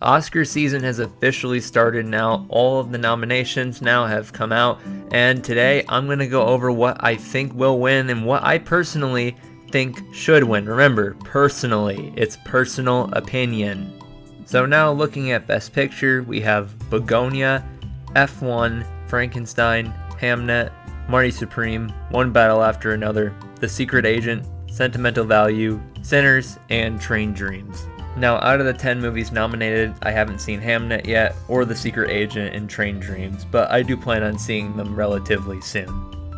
Oscar season has officially started now. All of the nominations now have come out, and today I'm going to go over what I think will win and what I personally think should win. Remember, personally, it's personal opinion. So now looking at Best Picture, we have Begonia, F1, Frankenstein, Hamnet, Marty Supreme, One Battle After Another, The Secret Agent, Sentimental Value, Sinners, and Train Dreams. Now, out of the 10 movies nominated, I haven't seen Hamnet yet, or The Secret Agent and Train Dreams, but I do plan on seeing them relatively soon.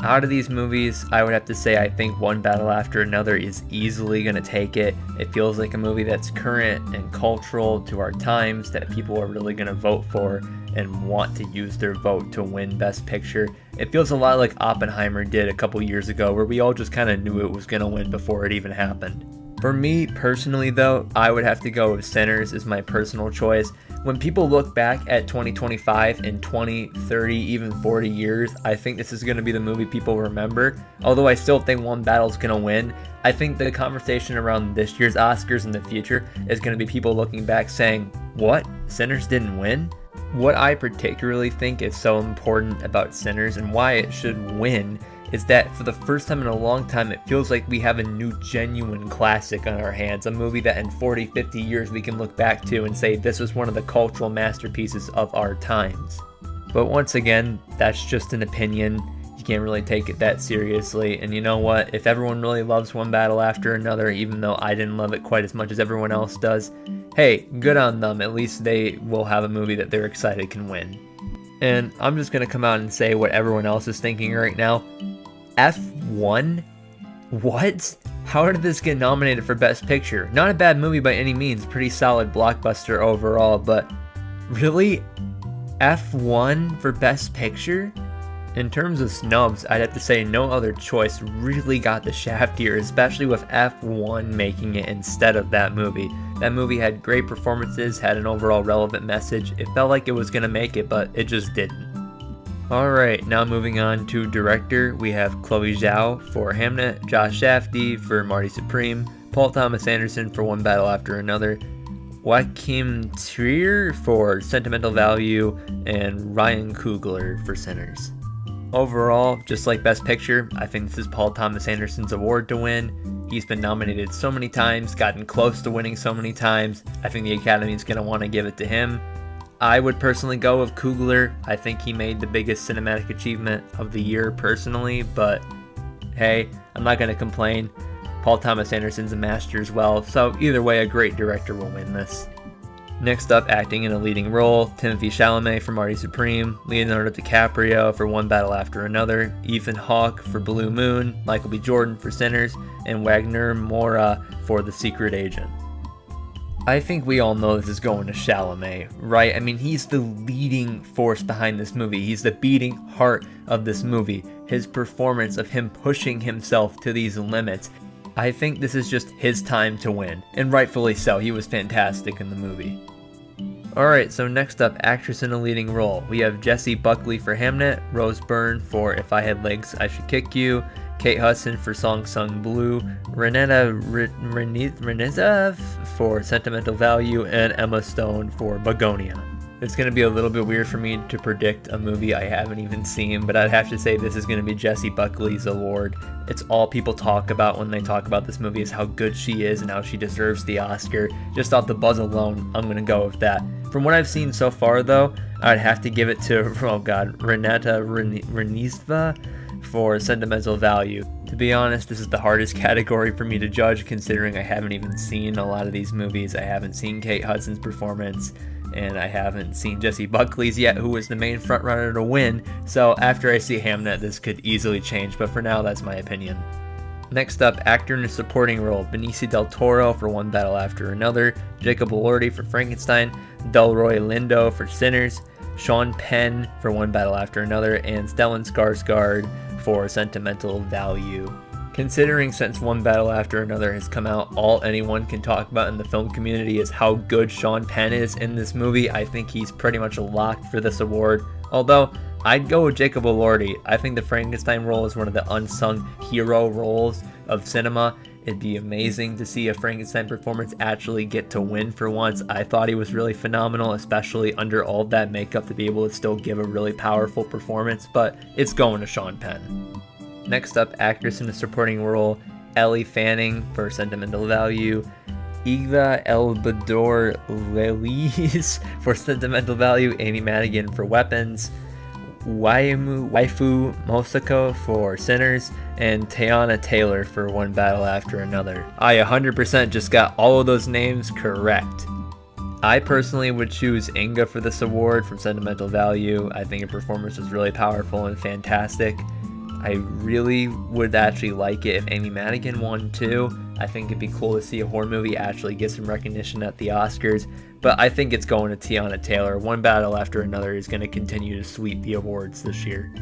Out of these movies, I would have to say I think One Battle After Another is easily going to take it. It feels like a movie that's current and cultural to our times, that people are really going to vote for and want to use their vote to win Best Picture. It feels a lot like Oppenheimer did a couple years ago, where we all just kind of knew it was going to win before it even happened. For me personally though, I would have to go with Sinners as my personal choice. When people look back at 2025 in 20, 30, even 40 years, I think this is going to be the movie people remember. Although I still think One Battle's going to win, I think the conversation around this year's Oscars in the future is going to be people looking back saying, what? Sinners didn't win? What I particularly think is so important about Sinners and why it should win is that for the first time in a long time, it feels like we have a new genuine classic on our hands, a movie that in 40, 50 years we can look back to and say this was one of the cultural masterpieces of our times. But once again, that's just an opinion. You can't really take it that seriously, and you know what? If everyone really loves One Battle After Another, even though I didn't love it quite as much as everyone else does, hey, good on them. At least they will have a movie that they're excited can win. And I'm just going to come out and say what everyone else is thinking right now. F1? What? How did this get nominated for Best Picture? Not a bad movie by any means, pretty solid blockbuster overall, but really? F1 for Best Picture? In terms of snubs, I'd have to say no other choice really got the shaft here, especially with F1 making it instead of that movie. That movie had great performances, had an overall relevant message. It felt like it was going to make it, but it just didn't. Alright, now moving on to director, we have Chloe Zhao for Hamnet, Josh Safdie for Marty Supreme, Paul Thomas Anderson for One Battle After Another, Joachim Trier for Sentimental Value, and Ryan Coogler for Sinners. Overall, just like Best Picture, I think this is Paul Thomas Anderson's award to win. He's been nominated so many times, gotten close to winning so many times. I think the Academy is going to want to give it to him. I would personally go with Coogler. I think he made the biggest cinematic achievement of the year personally, but hey, I'm not going to complain. Paul Thomas Anderson's a master as well, so either way, a great director will win this. Next up, acting in a leading role, Timothée Chalamet for Marty Supreme, Leonardo DiCaprio for One Battle After Another, Ethan Hawke for Blue Moon, Michael B. Jordan for Sinners, and Wagner Moura for The Secret Agent. I think we all know this is going to Chalamet, right? I mean, he's the leading force behind this movie. He's the beating heart of this movie. His performance of him pushing himself to these limits. I think this is just his time to win, and rightfully so. He was fantastic in the movie. Alright, so next up, actress in a leading role. We have Jessie Buckley for Hamnet, Rose Byrne for If I Had Legs, I Should Kick You, Kate Hudson for Song Sung Blue, Renetta Renizov for Sentimental Value, and Emma Stone for Begonia. It's going to be a little bit weird for me to predict a movie I haven't even seen, but I'd have to say this is going to be Jessie Buckley's award. It's all people talk about when they talk about this movie is how good she is and how she deserves the Oscar. Just off the buzz alone, I'm going to go with that. From what I've seen so far, though, I'd have to give it to, Renetta Renizva for Sentimental Value. To be honest, this is the hardest category for me to judge, considering I haven't even seen a lot of these movies. I haven't seen Kate Hudson's performance, and I haven't seen Jessie Buckley's yet, who was the main frontrunner to win. So after I see Hamnet, this could easily change, but for now, that's my opinion. Next up, actor in a supporting role, Benicio del Toro for One Battle After Another, Jacob Elordi for Frankenstein, Delroy Lindo for Sinners, Sean Penn for One Battle After Another, and Stellan Skarsgård for Sentimental Value. Considering since One Battle After Another has come out, all anyone can talk about in the film community is how good Sean Penn is in this movie. I think he's pretty much locked for this award. Although, I'd go with Jacob Elordi. I think the Frankenstein role is one of the unsung hero roles of cinema. It'd be amazing to see a Frankenstein performance actually get to win for once. I thought he was really phenomenal, especially under all that makeup, to be able to still give a really powerful performance, but it's going to Sean Penn. Next up, actress in a supporting role, Ellie Fanning for Sentimental Value, Eva Elbador Lelis for Sentimental Value, Amy Madigan for Weapons, Waifu Mosako for Sinners, and Teyana Taylor for One Battle After Another. I 100% just got all of those names correct. I personally would choose Inga for this award from Sentimental Value. I think her performance was really powerful and fantastic. I really would actually like it if Amy Madigan won too. I think it'd be cool to see a horror movie actually get some recognition at the Oscars, but I think it's going to Teyana Taylor. One Battle After Another is going to continue to sweep the awards this year.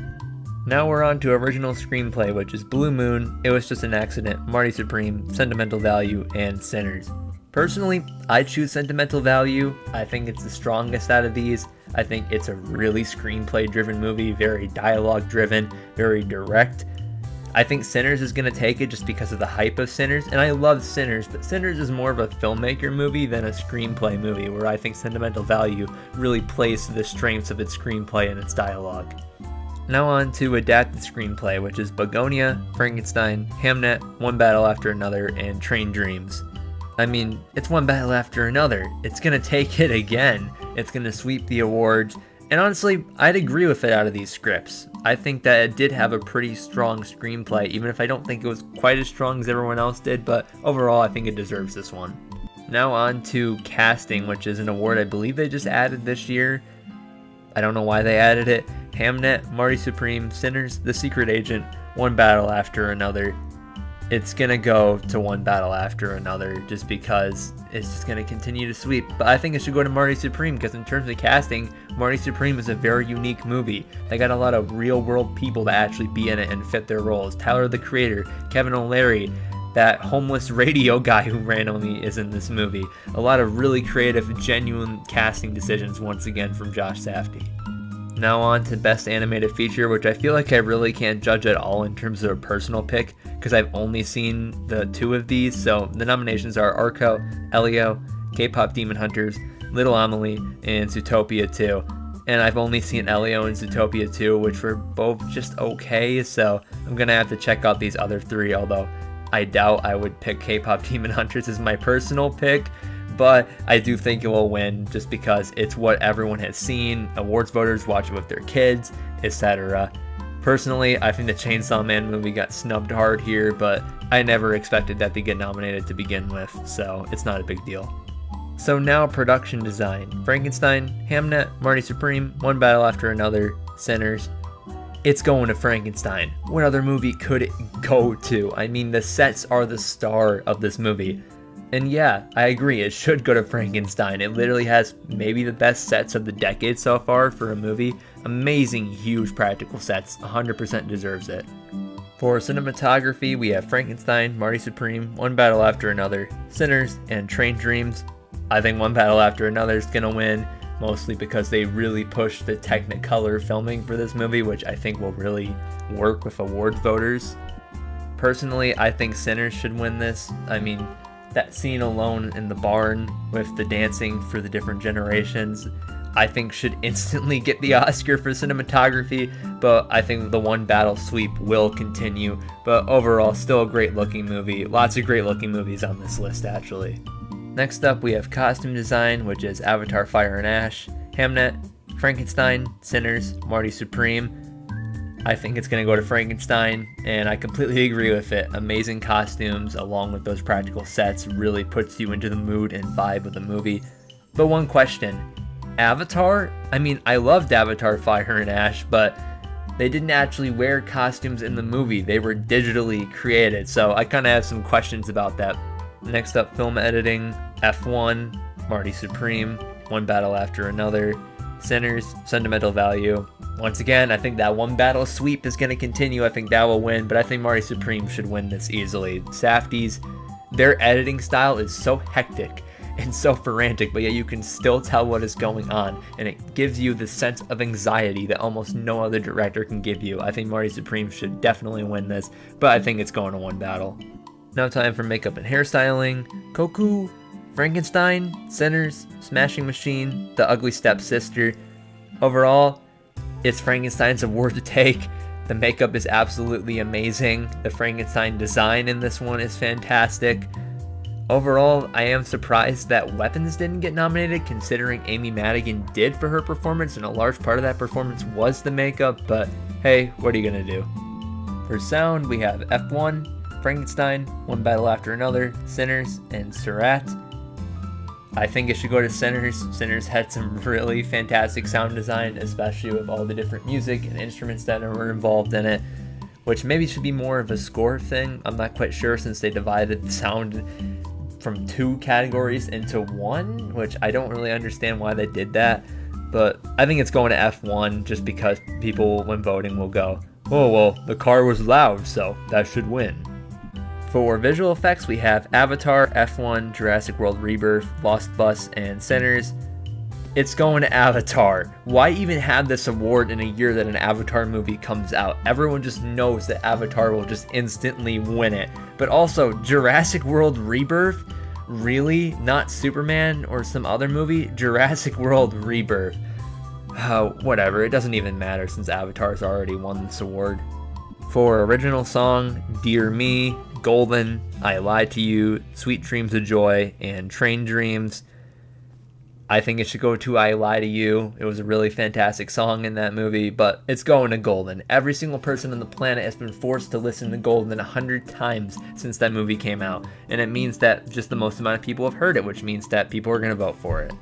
Now we're on to original screenplay, which is Blue Moon, It Was Just an Accident, Marty Supreme, Sentimental Value, and Sinners. Personally, I choose Sentimental Value. I think it's the strongest out of these. I think it's a really screenplay-driven movie, very dialogue-driven, very direct. I think Sinners is going to take it just because of the hype of Sinners, and I love Sinners, but Sinners is more of a filmmaker movie than a screenplay movie, where I think Sentimental Value really plays to the strengths of its screenplay and its dialogue. Now on to adapted screenplay, which is Begonia, Frankenstein, Hamnet, One Battle After Another, and Train Dreams. I mean, it's One Battle After Another. It's going to take it again. It's going to sweep the awards. And honestly, I'd agree with it out of these scripts. I think that it did have a pretty strong screenplay, even if I don't think it was quite as strong as everyone else did, but overall I think it deserves this one. Now on to casting, which is an award I believe they just added this year. I don't know why they added it. Hamnet, Marty Supreme, Sinners, The Secret Agent, One Battle After Another. It's going to go to One Battle After Another just because it's just going to continue to sweep. But I think it should go to Marty Supreme because in terms of casting, Marty Supreme is a very unique movie. They got a lot of real world people to actually be in it and fit their roles. Tyler the Creator, Kevin O'Leary, that homeless radio guy who randomly is in this movie. A lot of really creative, genuine casting decisions once again from Josh Safdie. Now on to Best Animated Feature, which I feel like I really can't judge at all in terms of a personal pick because I've only seen the two of these. So the nominations are Arco, Elio, K-Pop Demon Hunters, Little Amelie, and Zootopia 2. And I've only seen Elio and Zootopia 2, which were both just okay, so I'm gonna have to check out these other three, although I doubt I would pick K-Pop Demon Hunters as my personal pick. But I do think it will win just because it's what everyone has seen, awards voters watch it with their kids, etc. Personally, I think the Chainsaw Man movie got snubbed hard here, but I never expected that to get nominated to begin with, so it's not a big deal. So now production design. Frankenstein, Hamnet, Marty Supreme, One Battle After Another, Sinners. It's going to Frankenstein. What other movie could it go to? I mean, the sets are the star of this movie. And yeah, I agree, it should go to Frankenstein. It literally has maybe the best sets of the decade so far for a movie. Amazing, huge practical sets, 100% deserves it. For cinematography, we have Frankenstein, Marty Supreme, One Battle After Another, Sinners, and Train Dreams. I think One Battle After Another is going to win, mostly because they really pushed the Technicolor filming for this movie, which I think will really work with awards voters. Personally, I think Sinners should win this. I mean, that scene alone in the barn with the dancing for the different generations, I think should instantly get the Oscar for cinematography, but I think the One Battle sweep will continue. But overall, still a great looking movie. Lots of great looking movies on this list, actually. Next up, we have costume design, which is Avatar Fire and Ash, Hamnet, Frankenstein, Sinners, Marty Supreme. I think it's going to go to Frankenstein, and I completely agree with it. Amazing costumes, along with those practical sets, really puts you into the mood and vibe of the movie. But one question, Avatar? I mean, I loved Avatar Fire and Ash, but they didn't actually wear costumes in the movie. They were digitally created, so I kind of have some questions about that. Next up, film editing, F1, Marty Supreme, One Battle After Another, Sinners, Sentimental Value. Once again, I think that One Battle sweep is going to continue. I think that will win, but I think Marty Supreme should win this easily. Safdie's, their editing style is so hectic and so frantic, but yet you can still tell what is going on, and it gives you the sense of anxiety that almost no other director can give you. I think Marty Supreme should definitely win this, but I think it's going to One Battle. Now time for makeup and hairstyling. Koku, Frankenstein, Sinners, Smashing Machine, The Ugly Stepsister. Overall, it's Frankenstein's award to take. The makeup is absolutely amazing. The Frankenstein design in this one is fantastic. Overall, I am surprised that Weapons didn't get nominated, considering Amy Madigan did for her performance, and a large part of that performance was the makeup, but hey, what are you gonna do? For sound, we have F1, Frankenstein, One Battle After Another, Sinners, and Surratt. I think it should go to Sinners. Sinners had some really fantastic sound design, especially with all the different music and instruments that were involved in it, which maybe should be more of a score thing. I'm not quite sure, since they divided the sound from 2 categories into 1, which I don't really understand why they did that, but I think it's going to F1 just because people, when voting, will go, oh well, the car was loud, so that should win. For visual effects, we have Avatar, F1, Jurassic World Rebirth, Lost Bus, and Sinners. It's going to Avatar. Why even have this award in a year that an Avatar movie comes out? Everyone just knows that Avatar will just instantly win it. But also, Jurassic World Rebirth? Really? Not Superman or some other movie? Jurassic World Rebirth. Whatever, it doesn't even matter since Avatar's already won this award. For original song, Dear Me, Golden, I Lied to You, Sweet Dreams of Joy, and Train Dreams. I think it should go to I Lie to You. It was a really fantastic song in that movie, but it's going to Golden. Every single person on the planet has been forced to listen to Golden 100 times since that movie came out, and it means that just the most amount of people have heard it, which means that people are going to vote for it.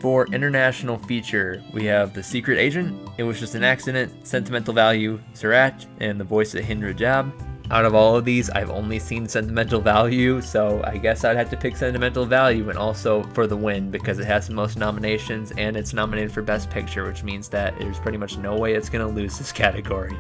For international feature, we have The Secret Agent, It Was Just an Accident, Sentimental Value, Surratt, and The Voice of Hind Rajab. Out of all of these, I've only seen Sentimental Value, so I guess I'd have to pick Sentimental Value, and also for the win because it has the most nominations and it's nominated for Best Picture, which means that there's pretty much no way it's going to lose this category.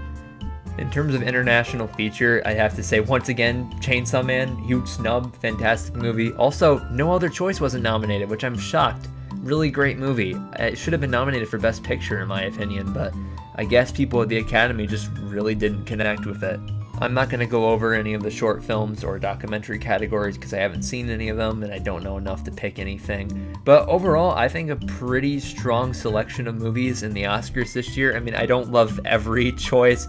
In terms of international feature, I have to say once again, Chainsaw Man, huge snub, fantastic movie. Also, No Other Choice wasn't nominated, which I'm shocked. Really great movie. It should have been nominated for Best Picture in my opinion, but I guess people at the Academy just really didn't connect with it. I'm not going to go over any of the short films or documentary categories because I haven't seen any of them and I don't know enough to pick anything. But overall, I think a pretty strong selection of movies in the Oscars this year. I mean, I don't love every choice.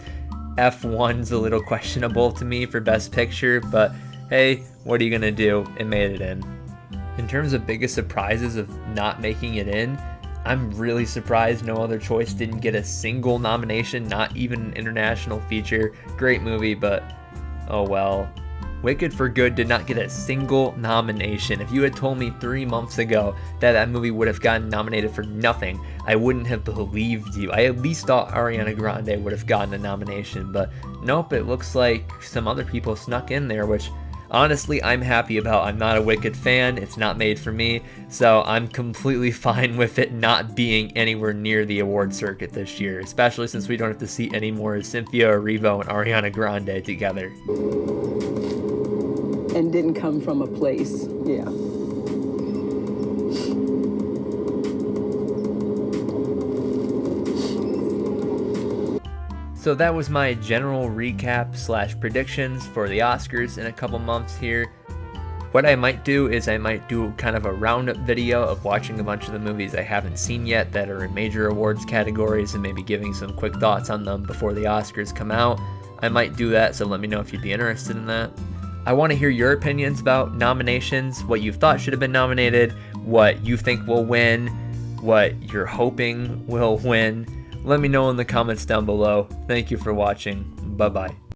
F1's a little questionable to me for Best Picture, but hey, what are you going to do? It made it in. In terms of biggest surprises of not making it in, I'm really surprised No Other Choice didn't get a single nomination, not even an international feature. Great movie, but oh well. Wicked for Good did not get a single nomination. If you had told me 3 months ago that that movie would have gotten nominated for nothing, I wouldn't have believed you. I at least thought Ariana Grande would have gotten a nomination, but nope, it looks like some other people snuck in there, which honestly, I'm happy about. I'm not a Wicked fan, it's not made for me, so I'm completely fine with it not being anywhere near the award circuit this year, especially since we don't have to see any more Cynthia Erivo and Ariana Grande together. And didn't come from a place, yeah. So that was my general recap / predictions for the Oscars in a couple months here. What I might do is I might do kind of a roundup video of watching a bunch of the movies I haven't seen yet that are in major awards categories and maybe giving some quick thoughts on them before the Oscars come out. I might do that, so let me know if you'd be interested in that. I want to hear your opinions about nominations, what you thought should have been nominated, what you think will win, what you're hoping will win. Let me know in the comments down below. Thank you for watching. Bye-bye.